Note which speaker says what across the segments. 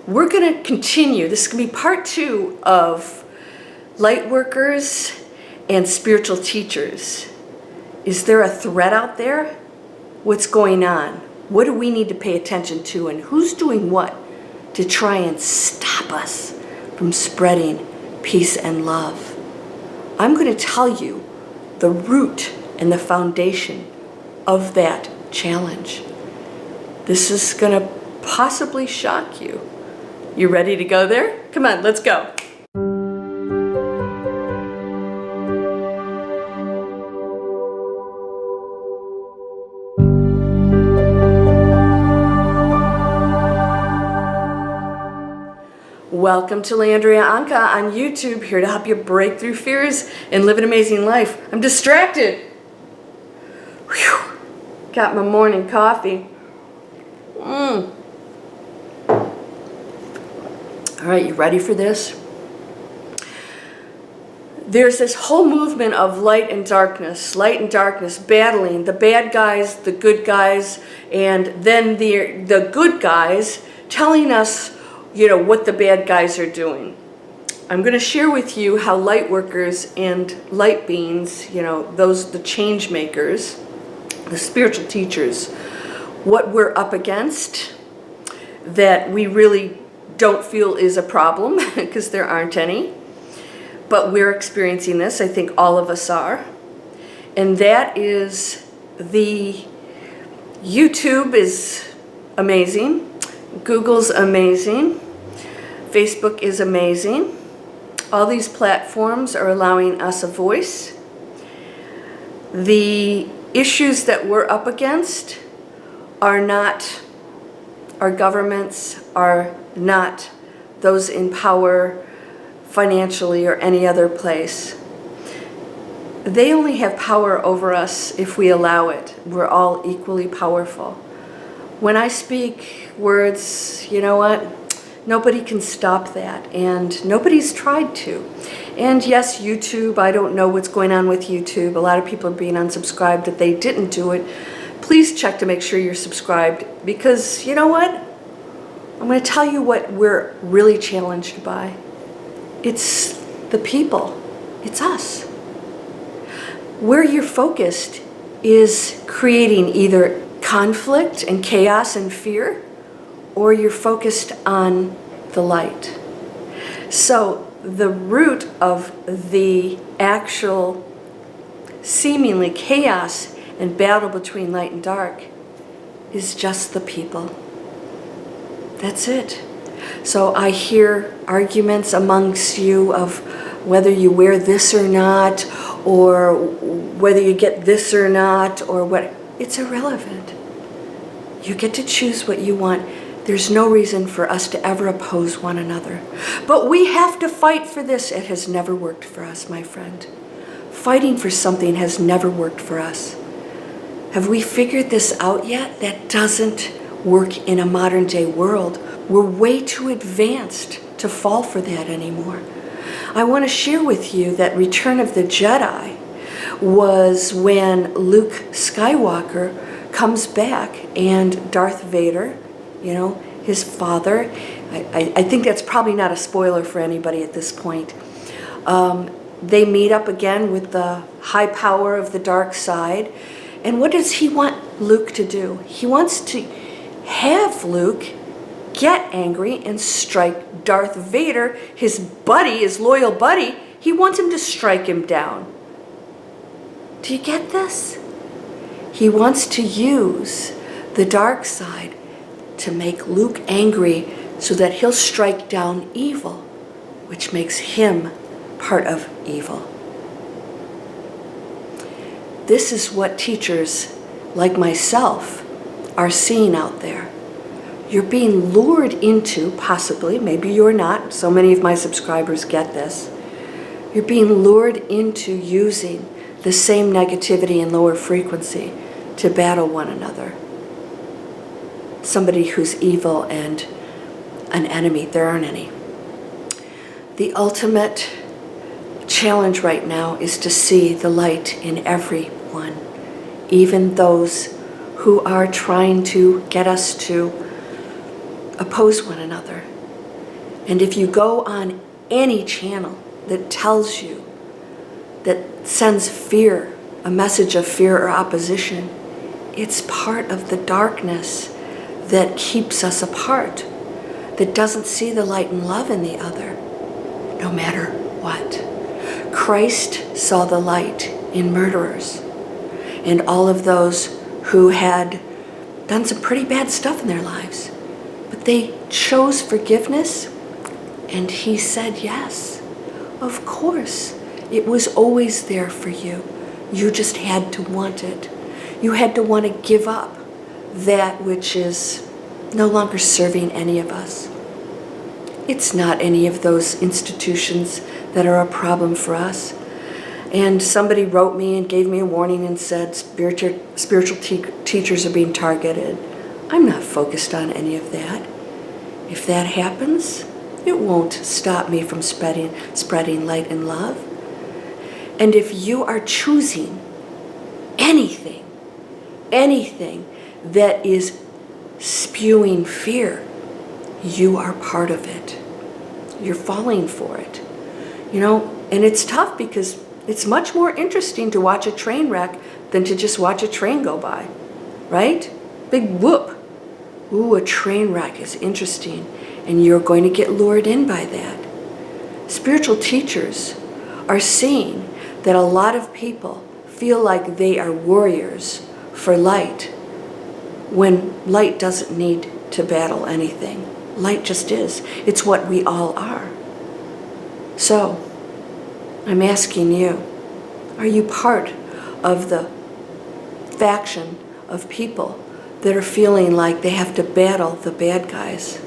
Speaker 1: we're going to continue. This is going to be part 2 of light workers and spiritual teachers. Is there a threat out there? What's going on? What do we need to pay attention to? And who's doing what to try and stop us from spreading peace and love? I'm going to tell you the root and the foundation of that challenge. This is going to possibly shock you. You ready to go there? Come on, let's go. Welcome to Landria Onkka on YouTube, here to help you break through fears and live an amazing life. I'm distracted. Whew. Got my morning coffee. All right, you ready for this? There's this whole movement of light and darkness battling the bad guys, the good guys, and then the good guys telling us, what the bad guys are doing. I'm going to share with you how light workers and light beings, the change makers, the spiritual teachers, what we're up against that we really don't feel is a problem because there aren't any. But we're experiencing this. I think all of us are. And that is YouTube is amazing. Google's amazing. Facebook is amazing. All these platforms are allowing us a voice. The issues that we're up against are not our governments, are not those in power financially or any other place. They only have power over us if we allow it. We're all equally powerful. When I speak words, you know what? Nobody can stop that, and nobody's tried to. And yes, YouTube, I don't know what's going on with YouTube. A lot of people are being unsubscribed if they didn't do it. Please check to make sure you're subscribed, because you know what? I'm going to tell you what we're really challenged by. It's the people. It's us. Where you're focused is creating either conflict and chaos and fear, or you're focused on the light. So the root of the actual seemingly chaos and battle between light and dark is just the people. That's it. So I hear arguments amongst you of whether you wear this or not, or whether you get this or not, or what. It's irrelevant. You get to choose what you want. There's no reason for us to ever oppose one another. But we have to fight for this. It has never worked for us, my friend. Fighting for something has never worked for us. Have we figured this out yet? That doesn't work in a modern day world. We're way too advanced to fall for that anymore. I want to share with you that Return of the Jedi was when Luke Skywalker comes back and Darth Vader, his father, I think that's probably not a spoiler for anybody at this point. They meet up again with the high power of the dark side. And what does he want Luke to do? He wants to have Luke get angry and strike Darth Vader, his buddy, his loyal buddy. He wants him to strike him down. Do you get this? He wants to use the dark side to make Luke angry so that he'll strike down evil, which makes him part of evil. This is what teachers like myself are seeing out there. You're being lured into, possibly, maybe you're not, so many of my subscribers get this. You're being lured into using the same negativity and lower frequency to battle one another. Somebody who's evil and an enemy, there aren't any. The ultimate challenge right now is to see the light in everyone, even those who are trying to get us to oppose one another. And if you go on any channel that tells you, that sends fear, a message of fear or opposition, it's part of the darkness that keeps us apart, that doesn't see the light and love in the other, no matter what. Christ saw the light in murderers and all of those who had done some pretty bad stuff in their lives, but they chose forgiveness, and he said yes. Of course, it was always there for you. You just had to want it. You had to want to give up that which is no longer serving any of us. It's not any of those institutions that are a problem for us. And somebody wrote me and gave me a warning and said spiritual teachers are being targeted. I'm not focused on any of that. If that happens, it won't stop me from spreading light and love. And if you are choosing anything that is spewing fear, you are part of it. You're falling for it. You know, and it's tough because it's much more interesting to watch a train wreck than to just watch a train go by, right? Big whoop. Ooh, a train wreck is interesting, and you're going to get lured in by that. Spiritual teachers are seeing that a lot of people feel like they are warriors for light when light doesn't need to battle anything. Light just is. It's what we all are. So, I'm asking you, are you part of the faction of people that are feeling like they have to battle the bad guys?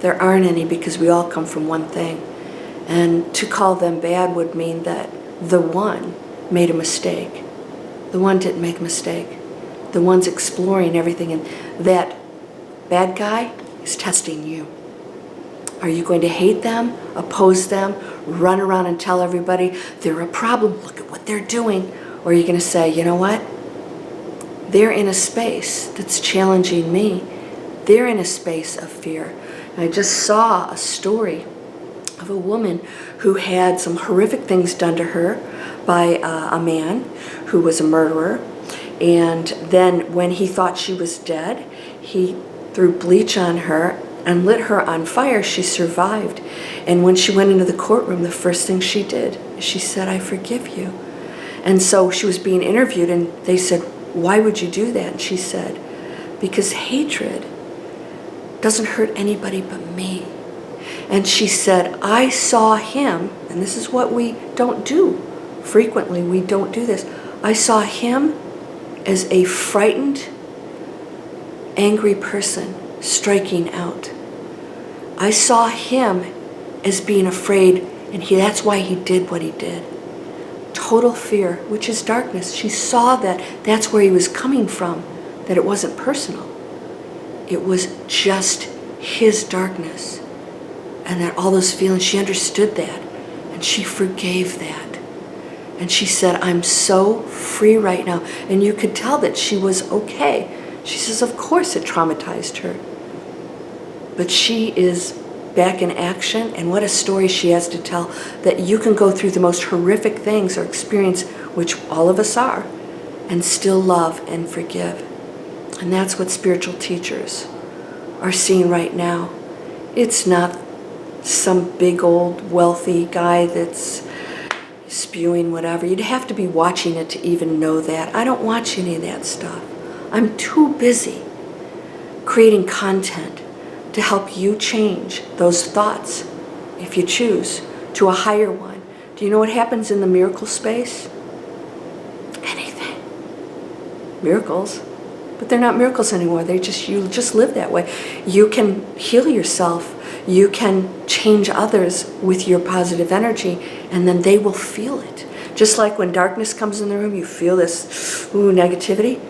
Speaker 1: There aren't any, because we all come from one thing. And to call them bad would mean that the one made a mistake. The one didn't make a mistake. The one's exploring everything, and that bad guy is testing you. Are you going to hate them, oppose them, run around and tell everybody they're a problem, look at what they're doing? Or are you going to say, you know what? They're in a space that's challenging me. They're in a space of fear. And I just saw a story of a woman who had some horrific things done to her by a man who was a murderer. And then when he thought she was dead, he threw bleach on her and lit her on fire. She survived. And when she went into the courtroom, the first thing she did, she said, I forgive you. And so she was being interviewed, and they said, why would you do that? And she said, because hatred doesn't hurt anybody but me. And she said, I saw him, and this is what we don't do frequently, we don't do this. I saw him as a frightened, angry person striking out. I saw him as being afraid, and that's why he did what he did. Total fear, which is darkness. She saw that that's where he was coming from, that it wasn't personal. It was just his darkness. And that all those feelings, she understood that, and she forgave that. And she said, I'm so free right now. And you could tell that she was okay. She says, of course it traumatized her. But she is back in action, and what a story she has to tell, that you can go through the most horrific things or experience, which all of us are, and still love and forgive. And that's what spiritual teachers are seeing right now. It's not some big old wealthy guy that's spewing whatever. You'd have to be watching it to even know that. I don't watch any of that stuff. I'm too busy creating content to help you change those thoughts, if you choose, to a higher one. Do you know what happens in the miracle space? Anything. Miracles. But they're not miracles anymore. You just live that way. You can heal yourself. You can change others with your positive energy, and then they will feel it. Just like when darkness comes in the room, you feel this negativity.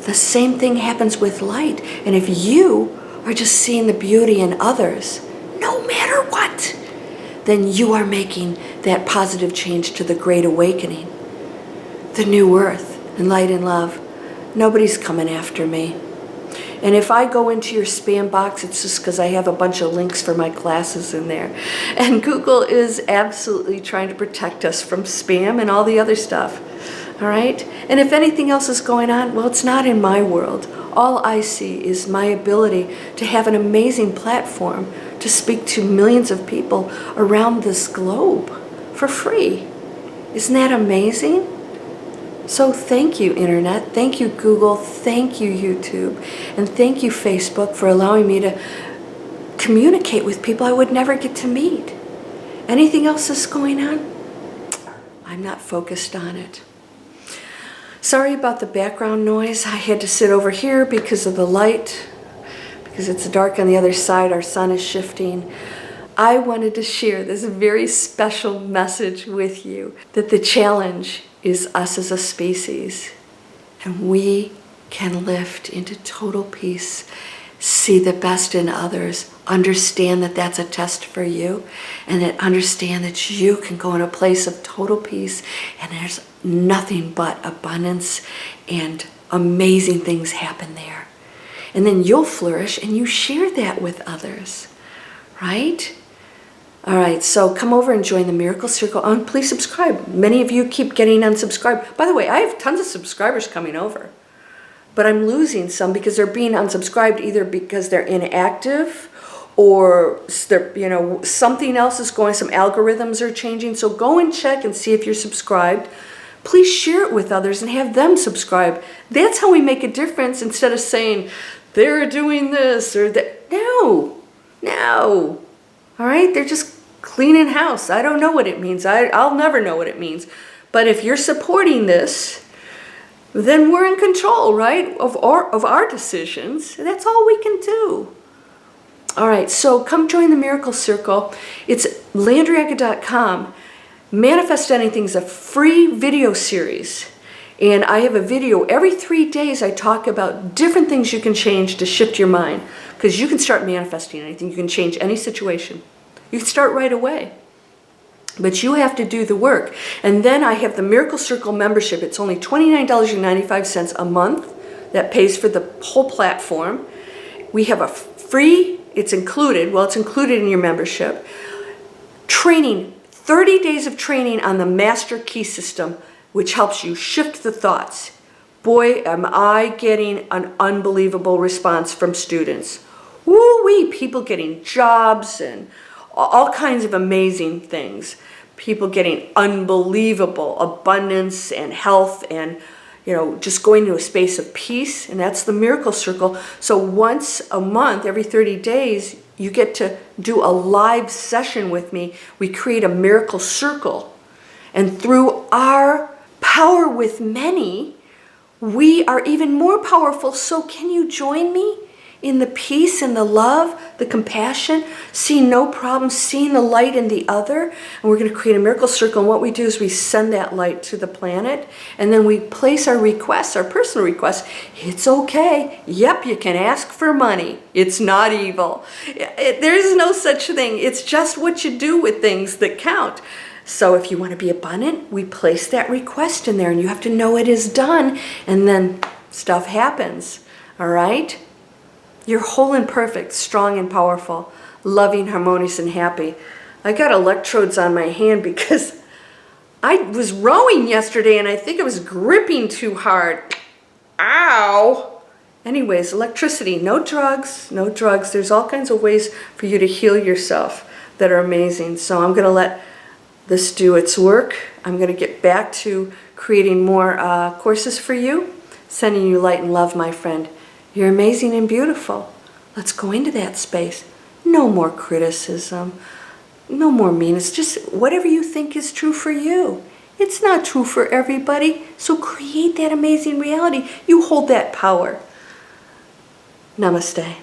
Speaker 1: The same thing happens with light. And if you are just seeing the beauty in others, no matter what, then you are making that positive change to the great awakening, the new earth, and light and love. Nobody's coming after me. And if I go into your spam box, it's just because I have a bunch of links for my classes in there. And Google is absolutely trying to protect us from spam and all the other stuff. All right? And if anything else is going on, well, it's not in my world. All I see is my ability to have an amazing platform to speak to millions of people around this globe for free. Isn't that amazing? So thank you, Internet. Thank you, Google. Thank you, YouTube. And thank you, Facebook, for allowing me to communicate with people I would never get to meet. Anything else that's going on? I'm not focused on it. Sorry about the background noise. I had to sit over here because of the light, because it's dark on the other side. Our sun is shifting. I wanted to share this very special message with you, that the challenge is us as a species, and we can lift into total peace, see the best in others, understand that that's a test for you, and that understand that you can go in a place of total peace, and there's nothing but abundance and amazing things happen there. And then you'll flourish and you share that with others, right? All right, so come over and join the Miracle Circle. And please subscribe. Many of you keep getting unsubscribed. By the way, I have tons of subscribers coming over, but I'm losing some because they're being unsubscribed either because they're inactive or they're, something else is going, some algorithms are changing. So go and check and see if you're subscribed. Please share it with others and have them subscribe. That's how we make a difference, instead of saying, they're doing this or that. No. All right, they're just cleaning house. I don't know what it means. I'll never know what it means. But if you're supporting this, then we're in control, right, of our decisions. That's all we can do. All right, so come join the Miracle Circle. It's landriaonkka.com. Manifest Anything is a free video series. And I have a video every 3 days. I talk about different things you can change to shift your mind. Because you can start manifesting anything. You can change any situation. You can start right away. But you have to do the work. And then I have the Miracle Circle membership. It's only $29.95 a month. That pays for the whole platform. We have a free, it's included in your membership, training, 30 days of training on the Master Key System, which helps you shift the thoughts. Boy, am I getting an unbelievable response from students. Woo-wee, people getting jobs and all kinds of amazing things. People getting unbelievable abundance and health and, just going to a space of peace. And that's the Miracle Circle. So once a month, every 30 days, you get to do a live session with me. We create a Miracle Circle. And through our power with many, we are even more powerful. So can you join me in the peace and the love, the compassion, seeing no problem, seeing the light in the other? And we're going to create a Miracle Circle. And what we do is we send that light to the planet. And then we place our requests, our personal requests. It's okay. Yep, you can ask for money. It's not evil. There is no such thing. It's just what you do with things that count. So if you want to be abundant, we place that request in there. And you have to know it is done. And then stuff happens. All right? You're whole and perfect, strong and powerful, loving, harmonious, and happy. I got electrodes on my hand because I was rowing yesterday and I think I was gripping too hard. Ow! Anyways, electricity, no drugs. There's all kinds of ways for you to heal yourself that are amazing. So I'm going to let this do its work. I'm going to get back to creating more courses for you, sending you light and love, my friend. You're amazing and beautiful. Let's go into that space. No more criticism. No more meanness. Just whatever you think is true for you. It's not true for everybody. So create that amazing reality. You hold that power. Namaste.